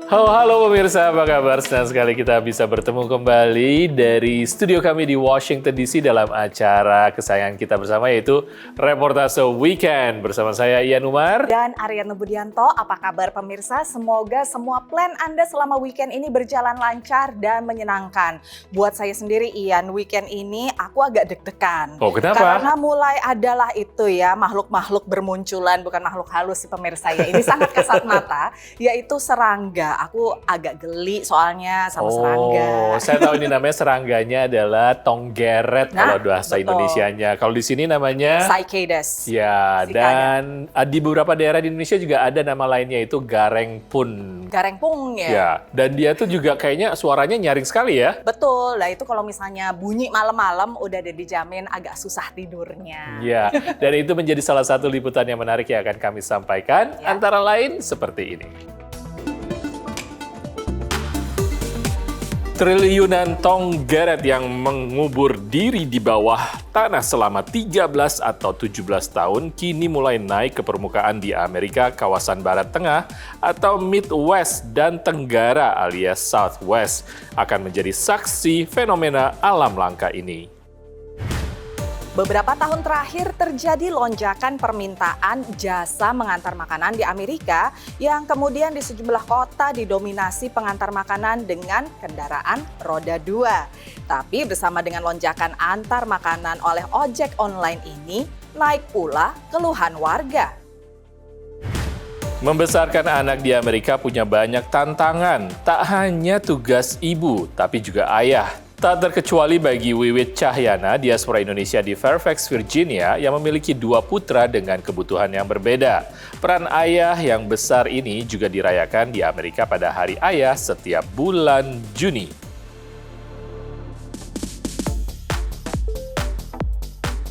Halo, halo pemirsa, apa kabar? Senang sekali kita bisa bertemu kembali dari studio kami di Washington DC dalam acara kesayangan kita bersama yaitu Reportase Weekend. Bersama saya Ian Umar. Dan Aryana Budianto, apa kabar pemirsa? Semoga semua plan Anda selama weekend ini berjalan lancar dan menyenangkan. Buat saya sendiri Ian, weekend ini aku agak deg-degan. Oh, kenapa? Karena mulai adalah itu ya, makhluk-makhluk bermunculan, bukan makhluk halus sih pemirsa ya. Ini sangat kasat mata, yaitu serangga. Aku agak geli soalnya sama serangga. Oh, saya tahu ini namanya serangganya adalah tonggeret kalau bahasa Indonesianya. Kalau di sini namanya Cicadas. Ya, dan di beberapa daerah di Indonesia juga ada nama lainnya itu garengpun. Garengpung ya. Ya, dan dia tuh juga kayaknya suaranya nyaring sekali ya. Betul, lah itu kalau misalnya bunyi malam-malam udah dijamin agak susah tidurnya. Ya, dan itu menjadi salah satu liputan yang menarik yang akan kami sampaikan, antara lain seperti ini. Triliunan tonggeret yang mengubur diri di bawah tanah selama 13 atau 17 tahun kini mulai naik ke permukaan di Amerika kawasan Barat Tengah atau Midwest dan Tenggara alias Southwest akan menjadi saksi fenomena alam langka ini. Beberapa tahun terakhir terjadi lonjakan permintaan jasa mengantar makanan di Amerika yang kemudian di sejumlah kota didominasi pengantar makanan dengan kendaraan roda 2. Tapi bersama dengan lonjakan antar makanan oleh ojek online ini, naik pula keluhan warga. Membesarkan anak di Amerika punya banyak tantangan, tak hanya tugas ibu, tapi juga ayah. Tak terkecuali bagi Wiwit Cahyana, diaspora Indonesia di Fairfax, Virginia, yang memiliki 2 putra dengan kebutuhan yang berbeda. Peran ayah yang besar ini juga dirayakan di Amerika pada Hari Ayah setiap bulan Juni.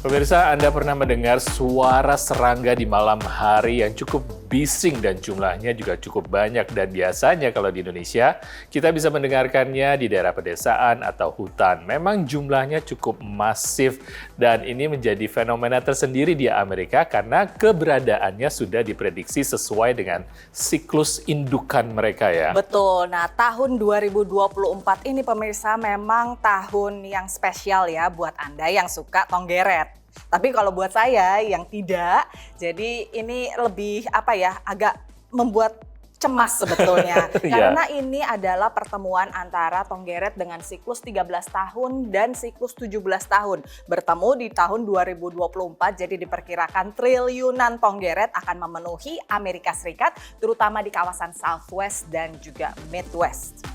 Pemirsa, Anda pernah mendengar suara serangga di malam hari yang cukup bising dan jumlahnya juga cukup banyak. Dan biasanya kalau di Indonesia, kita bisa mendengarkannya di daerah pedesaan atau hutan. Memang jumlahnya cukup masif dan ini menjadi fenomena tersendiri di Amerika karena keberadaannya sudah diprediksi sesuai dengan siklus indukan mereka ya. Betul, nah tahun 2024 ini pemirsa memang tahun yang spesial ya buat Anda yang suka tonggeret. Tapi kalau buat saya yang tidak, jadi ini lebih agak membuat cemas sebetulnya. Karena ini adalah pertemuan antara tonggeret dengan siklus 13 tahun dan siklus 17 tahun. Bertemu di tahun 2024, jadi diperkirakan triliunan tonggeret akan memenuhi Amerika Serikat, terutama di kawasan Southwest dan juga Midwest.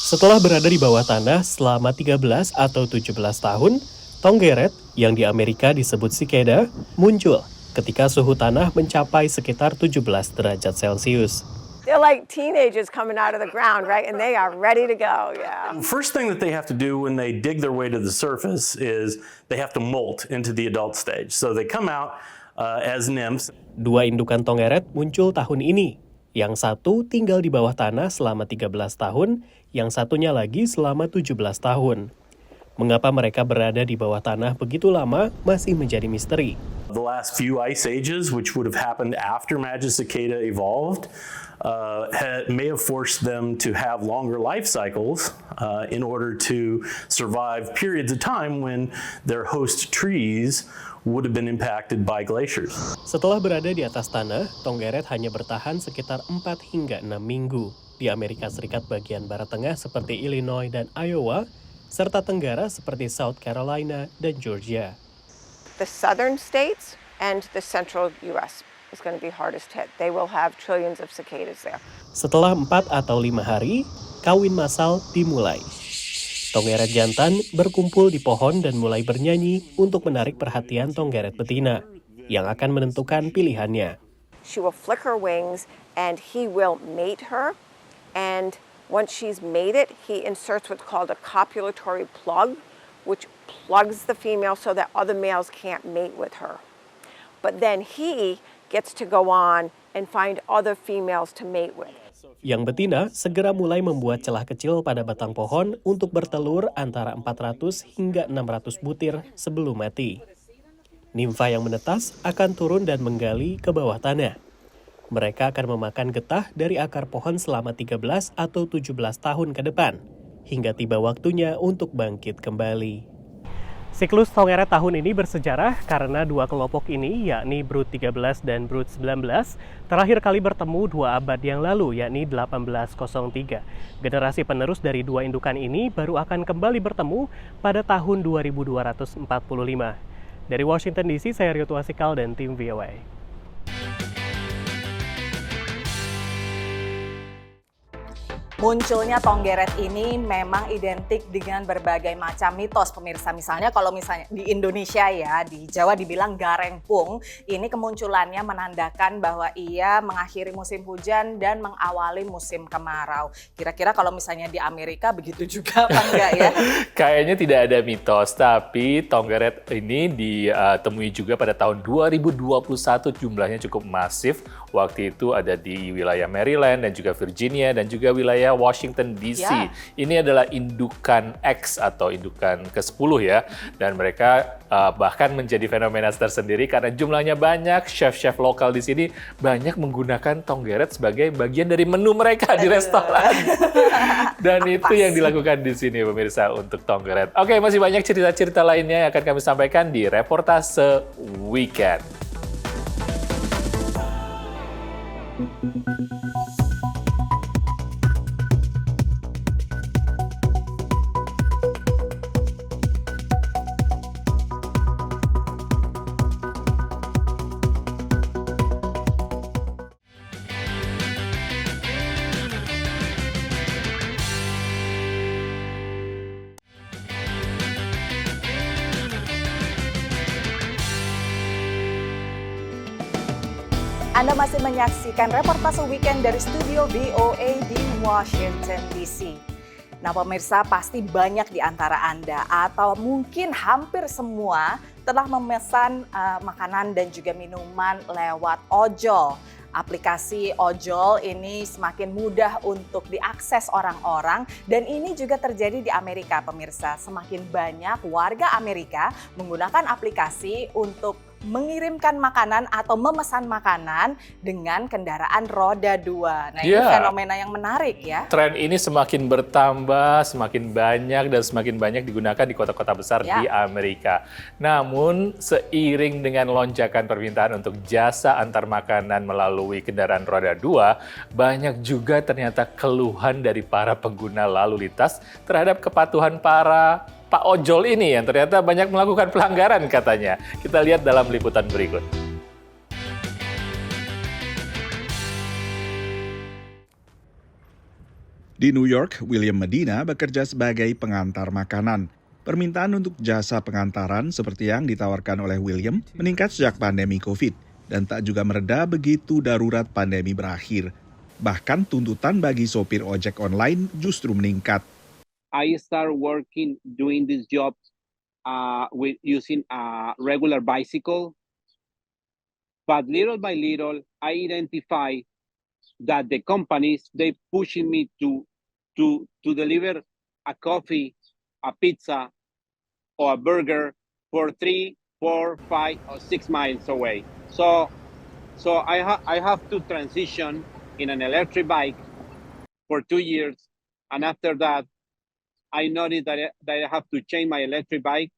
Setelah berada di bawah tanah selama 13 atau 17 tahun, tonggeret yang di Amerika disebut cicada muncul ketika suhu tanah mencapai sekitar 17 derajat Celcius. They're like teenagers coming out of the ground, right? And they are ready to go, yeah. First thing that they have to do when they dig their way to the surface is they have to molt into the adult stage. So they come out as nymphs. 2 indukan tonggeret muncul tahun ini. Yang satu tinggal di bawah tanah selama 13 tahun, yang satunya lagi selama 17 tahun. Mengapa mereka berada di bawah tanah begitu lama masih menjadi misteri. The last few ice ages, which would have happened after Magic Cicada evolved, may have forced them to have longer life cycles in order to survive periods of time when their host trees would have been impacted by glaciers. Setelah berada di atas tanah, tonggeret hanya bertahan sekitar 4 hingga 6 minggu. Di Amerika Serikat bagian barat tengah seperti Illinois dan Iowa, serta tenggara seperti South Carolina dan Georgia. The southern states and the central U.S. is going to be hardest hit. They will have trillions of cicadas there. Setelah 4 atau 5 hari, kawin massal dimulai. Tonggeret jantan berkumpul di pohon dan mulai bernyanyi untuk menarik perhatian tonggeret betina, yang akan menentukan pilihannya. She will flick her wings and he will mate her. And once she's mated, he inserts what's called a copulatory plug, which plugs the female so that other males can't mate with her. But then he gets to go on and find other females to mate with. Yang betina segera mulai membuat celah kecil pada batang pohon untuk bertelur antara 400 hingga 600 butir sebelum mati. Nimfa yang menetas akan turun dan menggali ke bawah tanah. Mereka akan memakan getah dari akar pohon selama 13 atau 17 tahun ke depan, hingga tiba waktunya untuk bangkit kembali. Siklus tongeret tahun ini bersejarah karena dua kelompok ini, yakni Brood 13 dan Brood 19, terakhir kali bertemu 2 abad yang lalu, yakni 1803. Generasi penerus dari dua indukan ini baru akan kembali bertemu pada tahun 2245. Dari Washington DC, saya Rio Tuasikal dan tim VOA. Munculnya tonggeret ini memang identik dengan berbagai macam mitos pemirsa. Misalnya kalau di Indonesia ya, di Jawa dibilang garengpung, ini kemunculannya menandakan bahwa ia mengakhiri musim hujan dan mengawali musim kemarau. Kira-kira kalau misalnya di Amerika begitu juga apa enggak ya? Kayaknya tidak ada mitos, tapi tonggeret ini ditemui juga pada tahun 2021, jumlahnya cukup masif. Waktu itu ada di wilayah Maryland dan juga Virginia dan juga wilayah Washington DC. Ya. Ini adalah indukan X atau indukan ke-10 ya. Dan mereka bahkan menjadi fenomena tersendiri karena jumlahnya banyak. Chef-chef lokal di sini banyak menggunakan tonggeret sebagai bagian dari menu mereka di restoran. Dan itu yang dilakukan di sini pemirsa untuk tonggeret. Oke, masih banyak cerita-cerita lainnya yang akan kami sampaikan di Reportase Weekend. Anda masih menyaksikan Reportase Weekend dari studio VOA di Washington DC. Nah pemirsa, pasti banyak di antara Anda atau mungkin hampir semua telah memesan makanan dan juga minuman lewat ojol. Aplikasi ojol ini semakin mudah untuk diakses orang-orang dan ini juga terjadi di Amerika pemirsa. Semakin banyak warga Amerika menggunakan aplikasi untuk mengirimkan makanan atau memesan makanan dengan kendaraan roda 2. Nah, ini fenomena yang menarik ya. Tren ini semakin bertambah, semakin banyak dan semakin banyak digunakan di kota-kota besar di Amerika. Namun, seiring dengan lonjakan permintaan untuk jasa antar makanan melalui kendaraan roda 2, banyak juga ternyata keluhan dari para pengguna lalu lintas terhadap kepatuhan para Pak Ojol ini yang ternyata banyak melakukan pelanggaran katanya. Kita lihat dalam liputan berikut. Di New York, William Medina bekerja sebagai pengantar makanan. Permintaan untuk jasa pengantaran seperti yang ditawarkan oleh William meningkat sejak pandemi COVID dan tak juga mereda begitu darurat pandemi berakhir. Bahkan tuntutan bagi sopir ojek online justru meningkat. I started working doing this job with using a regular bicycle, but little by little, I identify that the companies they pushing me to deliver a coffee, a pizza, or a burger for 3, 4, 5, or 6 miles away. So I have to transition in an electric bike for 2 years, and after that, I noticed that I have to change my electric bike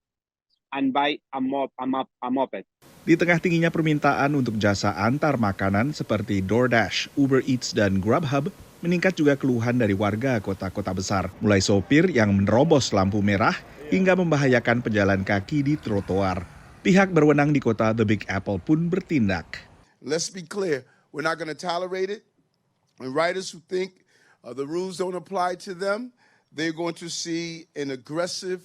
and buy a moped. Di tengah tingginya permintaan untuk jasa antar makanan seperti DoorDash, Uber Eats, dan Grubhub, meningkat juga keluhan dari warga kota-kota besar. Mulai sopir yang menerobos lampu merah hingga membahayakan pejalan kaki di trotoar. Pihak berwenang di kota The Big Apple pun bertindak. Let's be clear, we're not going to tolerate it. And riders who think the rules don't apply to them, they're going to see an aggressive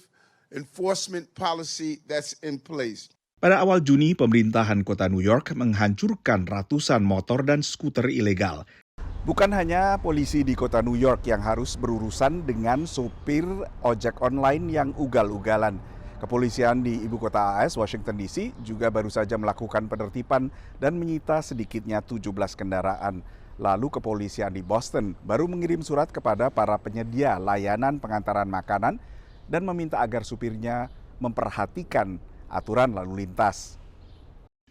enforcement policy that's in place. Pada awal Juni, pemerintahan kota New York menghancurkan ratusan motor dan skuter ilegal. Bukan hanya polisi di kota New York yang harus berurusan dengan supir ojek online yang ugal-ugalan. Kepolisian di ibu kota AS, Washington DC, juga baru saja melakukan penertiban dan menyita sedikitnya 17 kendaraan. Lalu kepolisian di Boston baru mengirim surat kepada para penyedia layanan pengantaran makanan dan meminta agar supirnya memperhatikan aturan lalu lintas.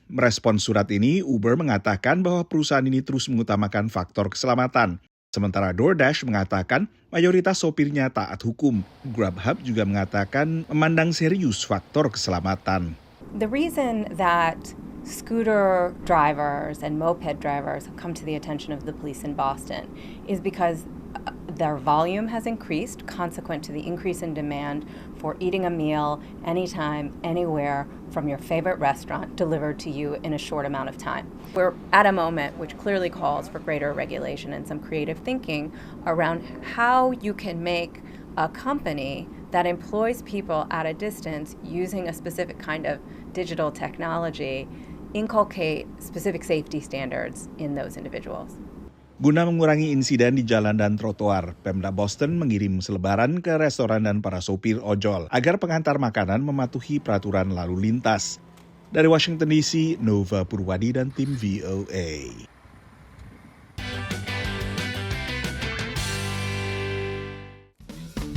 Merespons surat ini, Uber mengatakan bahwa perusahaan ini terus mengutamakan faktor keselamatan. Sementara DoorDash mengatakan mayoritas sopirnya taat hukum. Grubhub juga mengatakan memandang serius faktor keselamatan. The reason that scooter drivers and moped drivers have come to the attention of the police in Boston is because their volume has increased consequent to the increase in demand for eating a meal anytime, anywhere from your favorite restaurant delivered to you in a short amount of time. We're at a moment which clearly calls for greater regulation and some creative thinking around how you can make a company that employs people at a distance using a specific kind of digital technology inculcate specific safety standards in those individuals. Guna mengurangi insiden di jalan dan trotoar, Pemda Boston mengirim selebaran ke restoran dan para sopir ojol agar pengantar makanan mematuhi peraturan lalu lintas. Dari Washington DC, Nova Purwadi dan tim VOA.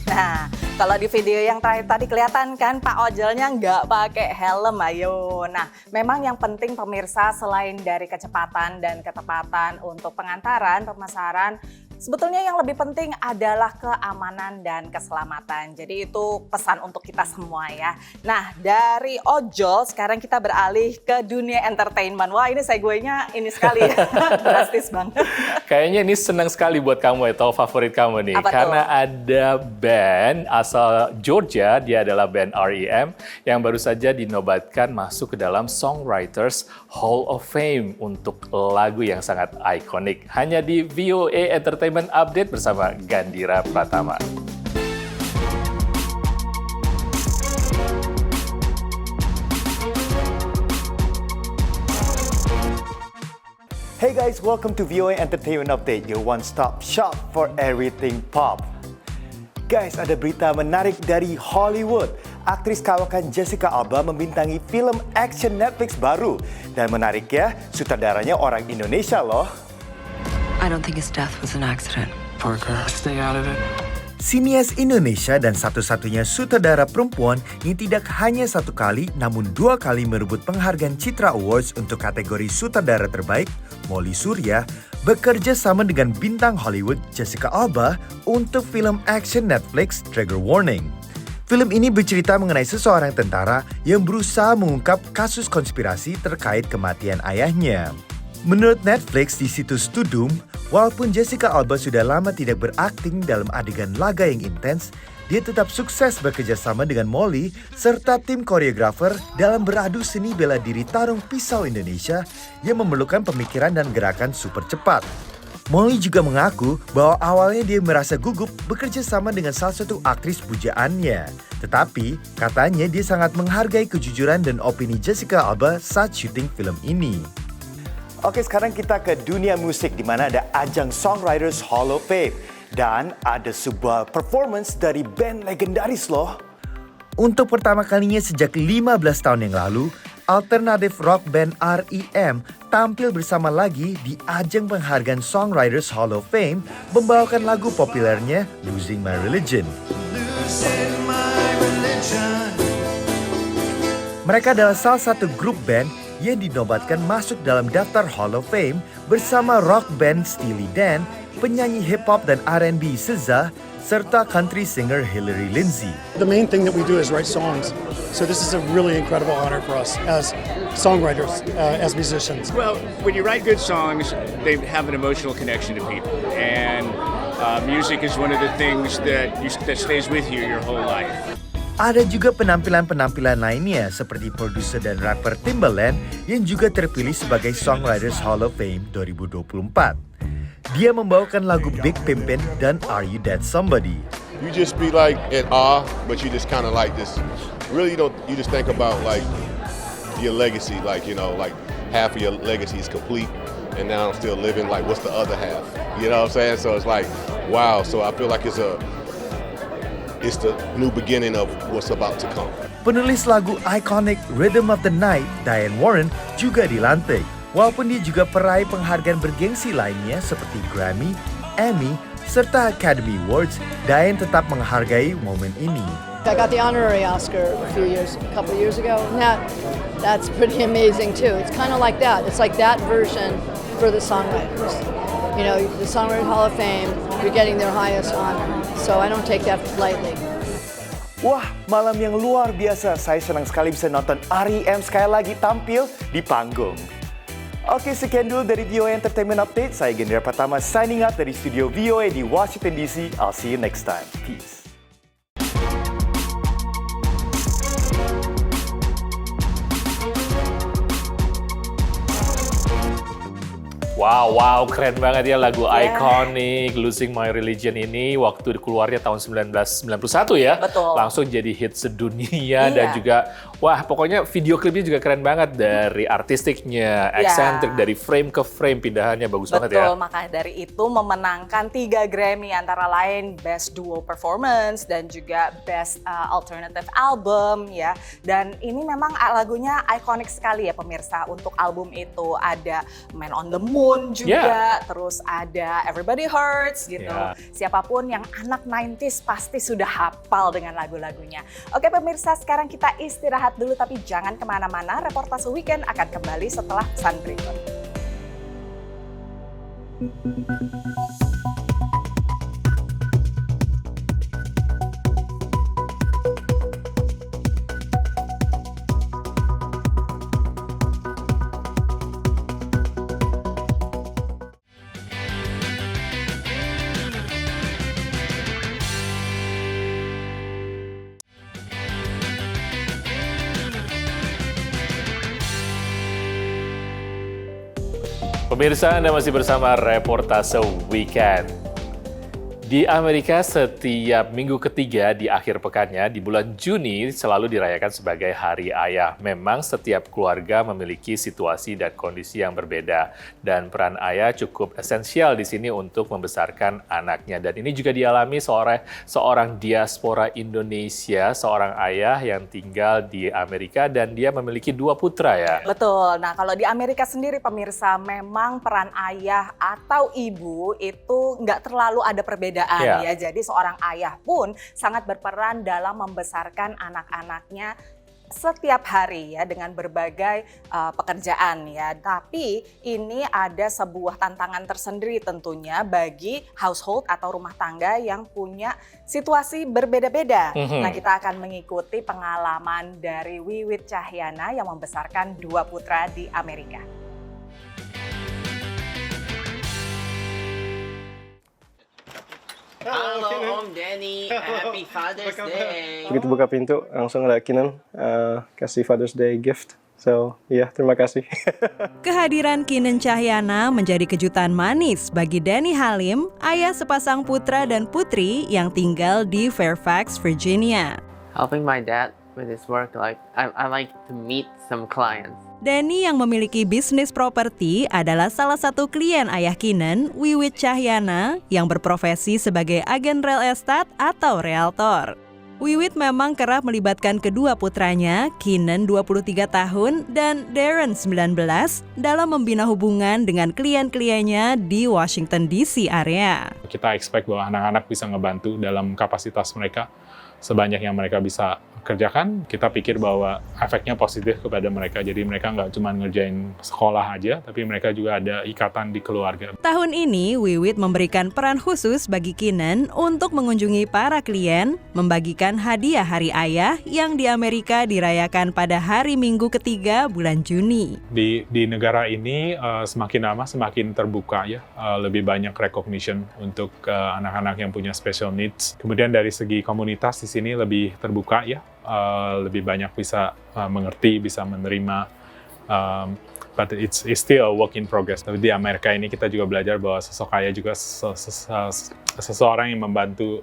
Nah, kalau di video yang terakhir tadi kelihatan kan Pak Ojolnya nggak pakai helm, ayo. Nah, memang yang penting pemirsa selain dari kecepatan dan ketepatan untuk pengantaran, pemesanan, sebetulnya yang lebih penting adalah keamanan dan keselamatan. Jadi itu pesan untuk kita semua ya. Nah, dari ojol sekarang kita beralih ke dunia entertainment. Wah, ini segue-nya ini sekali ya. Drastis banget. Kayaknya ini senang sekali buat kamu atau favorit kamu nih. Apa karena tuh? ada band asal Georgia, dia adalah band R.E.M. yang baru saja dinobatkan masuk ke dalam Songwriters Hall of Fame untuk lagu yang sangat ikonik. Hanya di VOA Entertainment Update bersama Gandhira Pratama. Hey guys, welcome to VOA Entertainment Update, your one-stop shop for everything pop. Guys, ada berita menarik dari Hollywood. Aktris kawakan Jessica Alba membintangi film action Netflix baru. Dan menariknya, sutradaranya orang Indonesia loh. I don't think his death was an accident. Parker, stay out of it. Sinias Indonesia dan satu-satunya sutradara perempuan yang tidak hanya satu kali namun 2 kali merebut penghargaan Citra Awards untuk kategori sutradara terbaik, Molly Surya, bekerja sama dengan bintang Hollywood Jessica Alba untuk film action Netflix Trigger Warning. Film ini bercerita mengenai seseorang tentara yang berusaha mengungkap kasus konspirasi terkait kematian ayahnya. Menurut Netflix di situs Tudum, walaupun Jessica Alba sudah lama tidak berakting dalam adegan laga yang intens, dia tetap sukses bekerja sama dengan Molly serta tim koreografer dalam beradu seni bela diri tarung pisau Indonesia yang memerlukan pemikiran dan gerakan super cepat. Molly juga mengaku bahwa awalnya dia merasa gugup bekerja sama dengan salah satu aktris pujaannya. Tetapi, katanya dia sangat menghargai kejujuran dan opini Jessica Alba saat syuting film ini. Oke, sekarang kita ke dunia musik di mana ada ajang Songwriters Hall of Fame dan ada sebuah performance dari band legendaris loh. Untuk pertama kalinya sejak 15 tahun yang lalu, alternative rock band R.E.M. tampil bersama lagi di ajang penghargaan Songwriters Hall of Fame membawakan lagu populernya Losing My Religion. Mereka adalah salah satu grup band yang dinobatkan masuk dalam daftar Hall of Fame bersama rock band Steely Dan, penyanyi hip-hop dan R&B SZA, serta country singer Hillary Lindsey. The main thing that we do is write songs, so this is a really incredible honor for us as songwriters, as musicians. Well, when you write good songs, they have an emotional connection to people, and music is one of the things that stays with you your whole life. Ada juga penampilan-penampilan lainnya seperti produser dan rapper Timbaland yang juga terpilih sebagai Songwriters Hall of Fame 2024. Dia membawakan lagu Big Pimpin' dan Are You That Somebody. You just be like at awe, but you just kind of like this. Really, you just think about like your legacy, like like half of your legacy is complete, and now I'm still living. Like, what's the other half? You know what I'm saying? So it's like, wow. So I feel like it's the new beginning of what's about to come. Penulis lagu iconic Rhythm of the Night, Diane Warren, juga dilantik. Walaupun dia juga peraih penghargaan bergengsi lainnya seperti Grammy, Emmy, serta Academy Awards, Diane tetap menghargai momen ini. I got the honorary Oscar a couple of years ago, and that's pretty amazing too. It's kind of like that. It's like that version for the songwriters. You know, the Songwriters Hall of Fame, you're getting their highest honor. So I don't take that lightly. Wah, malam yang luar biasa. Saya senang sekali bisa nonton R.E.M. sekali lagi tampil di panggung. Oke, sekian dulu dari VOA Entertainment Update. Saya Gendera Pratama signing out dari studio VOA di Washington DC. I'll see you next time. Peace. Wow, keren banget ya lagu iconic Losing My Religion ini waktu keluarnya tahun 1991 ya. Betul. Langsung jadi hit sedunia dan juga wah pokoknya video klipnya juga keren banget dari artistiknya, eksentrik dari frame ke frame pindahannya bagus banget ya. Betul, maka dari itu memenangkan 3 Grammy antara lain Best Duo Performance dan juga Best Alternative Album ya. Dan ini memang lagunya iconic sekali ya pemirsa. Untuk album itu ada Man on the Moon juga, terus ada Everybody Hurts gitu. Siapapun yang anak 90s pasti sudah hafal dengan lagu-lagunya. Oke pemirsa, sekarang kita istirahat dulu tapi jangan kemana-mana. Reportase Weekend akan kembali setelah pesan berikut. Pemirsa, Anda masih bersama Reportase Weekend. Di Amerika, setiap minggu ketiga di akhir pekannya di bulan Juni selalu dirayakan sebagai Hari Ayah. Memang setiap keluarga memiliki situasi dan kondisi yang berbeda. Dan peran ayah cukup esensial di sini untuk membesarkan anaknya. Dan ini juga dialami seorang diaspora Indonesia, seorang ayah yang tinggal di Amerika dan dia memiliki 2 putra ya. Betul. Nah, kalau di Amerika sendiri pemirsa, memang peran ayah atau ibu itu nggak terlalu ada perbedaan ya. Jadi seorang ayah pun sangat berperan dalam membesarkan anak-anaknya setiap hari ya dengan berbagai pekerjaan ya. Tapi ini ada sebuah tantangan tersendiri tentunya bagi household atau rumah tangga yang punya situasi berbeda-beda. Nah, kita akan mengikuti pengalaman dari Wiwit Cahyana yang membesarkan 2 putra di Amerika. Halo Om Denny, Happy Father's Day. Begitu buka pintu, langsung ada Kinan kasih Father's Day gift. So, terima kasih. Kehadiran Kinan Cahyana menjadi kejutan manis bagi Denny Halim, ayah sepasang putra dan putri yang tinggal di Fairfax, Virginia. Helping my dad with his work, I like to meet some clients. Denny yang memiliki bisnis properti adalah salah satu klien ayah Kinan, Wiwit Cahyana, yang berprofesi sebagai agen real estate atau realtor. Wiwit memang kerap melibatkan kedua putranya, Kinan 23 tahun dan Darren 19, dalam membina hubungan dengan klien-kliennya di Washington DC area. Kita expect bahwa anak-anak bisa ngebantu dalam kapasitas mereka sebanyak yang mereka bisa kerjakan. Kita pikir bahwa efeknya positif kepada mereka. Jadi mereka nggak cuma ngerjain sekolah aja, tapi mereka juga ada ikatan di keluarga. Tahun ini, Wiwit memberikan peran khusus bagi Kinan untuk mengunjungi para klien, membagikan hadiah Hari Ayah yang di Amerika dirayakan pada hari Minggu ketiga bulan Juni. Di negara ini semakin lama semakin terbuka ya, lebih banyak recognition untuk anak-anak yang punya special needs. Kemudian dari segi komunitas di sini lebih terbuka ya. Lebih banyak bisa mengerti, bisa menerima, but it's still a work in progress. Tapi di Amerika ini kita juga belajar bahwa sosok ayah juga seseorang yang membantu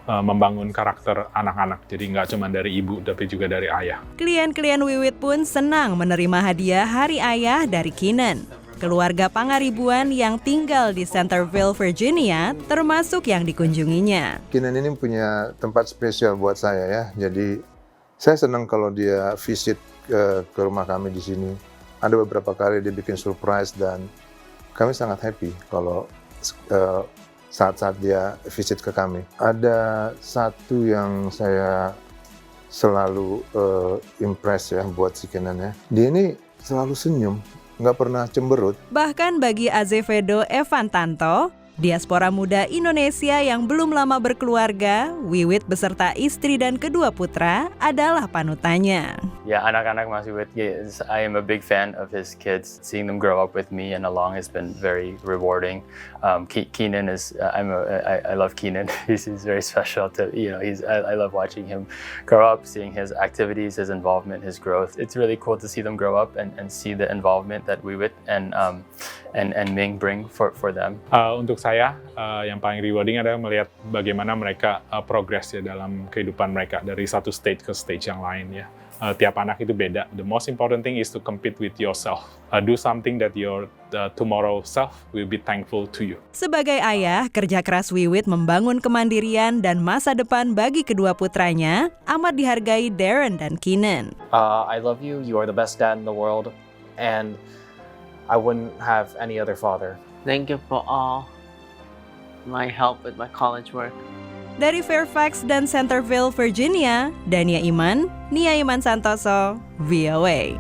membangun karakter anak-anak. Jadi nggak cuma dari ibu, tapi juga dari ayah. Klien-klien Wiwit pun senang menerima hadiah Hari Ayah dari Kinan. Keluarga Pangaribuan yang tinggal di Centerville, Virginia, termasuk yang dikunjunginya. Kinan ini punya tempat spesial buat saya ya. Jadi saya senang kalau dia visit ke rumah kami di sini. Ada beberapa kali dia bikin surprise dan kami sangat happy kalau saat-saat dia visit ke kami. Ada satu yang saya selalu impress ya buat si Kenan ya. Dia ini selalu senyum, nggak pernah cemberut. Bahkan bagi Azevedo Evantanto, diaspora muda Indonesia yang belum lama berkeluarga, Wiwit beserta istri dan kedua putra adalah panutannya. Yeah, anak-anak Mas Wiwit, yes, I am a big fan of his kids. Seeing them grow up with me and along has been very rewarding. Keenan is, I love Keenan. He's very special to, I love watching him grow up, seeing his activities, his involvement, his growth. It's really cool to see them grow up and see the involvement that Wiwit and Ming bring for them. Untuk saya, yang paling rewarding adalah melihat bagaimana mereka progress ya dalam kehidupan mereka dari satu stage ke stage yang lain ya. Tiap anak itu beda. The most important thing is to compete with yourself. Do something that your tomorrow self will be thankful to you. Sebagai ayah, kerja keras Wiwit membangun kemandirian dan masa depan bagi kedua putranya amat dihargai Darren dan Keenan. I love you. You are the best dad in the world, and I wouldn't have any other father. Thank you for all my help with my college work. Dari Fairfax dan Centerville, Virginia, Dania Iman, Nia Iman Santoso, VOA.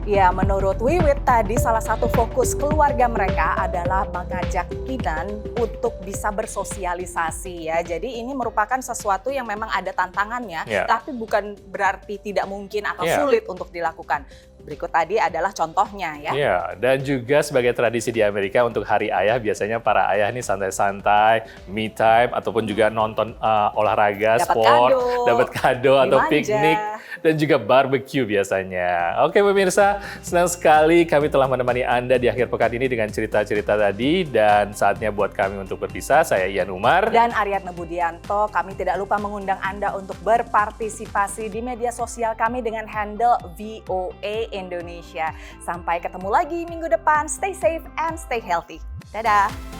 Ya, menurut Wiwit tadi salah satu fokus keluarga mereka adalah mengajak Keenan untuk bisa bersosialisasi ya. Jadi ini merupakan sesuatu yang memang ada tantangannya, tapi bukan berarti tidak mungkin atau sulit untuk dilakukan. Berikut tadi adalah contohnya ya. Iya, dan juga sebagai tradisi di Amerika untuk Hari Ayah biasanya para ayah nih santai-santai, me time ataupun juga nonton olahraga, sport, dapat kado atau piknik dan juga barbecue biasanya. Oke pemirsa, senang sekali kami telah menemani Anda di akhir pekan ini dengan cerita-cerita tadi dan saatnya buat kami untuk berpisah. Saya Ian Umar dan Aryatna Budianto. Kami tidak lupa mengundang Anda untuk berpartisipasi di media sosial kami dengan handle VOA Indonesia. Sampai ketemu lagi minggu depan. Stay safe and stay healthy. Dadah!